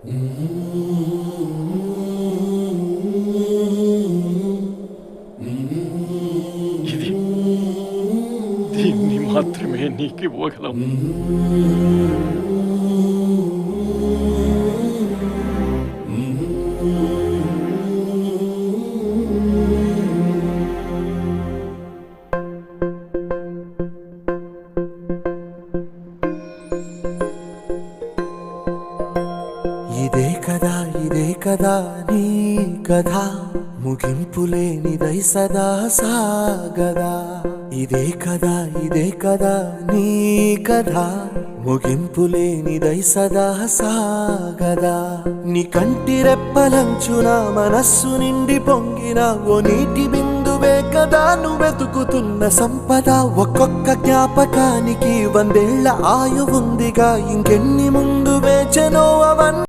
ఇది దీన్ని మాత్రమే నీకు ఇవ్వగలం. ఇదే కదా నీ కథ, ముగింపులేనిదై సదా సాగదా. ఇదే కదా నీ కథ, ముగింపులేనిదై సదా సాగదా. నీ కంటి రెప్పలంచున మనస్సు నిండి పొంగిన ఓ నీటి బిందువే కదా నువ్వెతుకుతున్న సంపద. ఒక్కొక్క జ్ఞాపకానికి 100 ఏళ్ల ఆయువుందిగా, ఇంకెన్ని ముందు వేచెనో అవన్నీ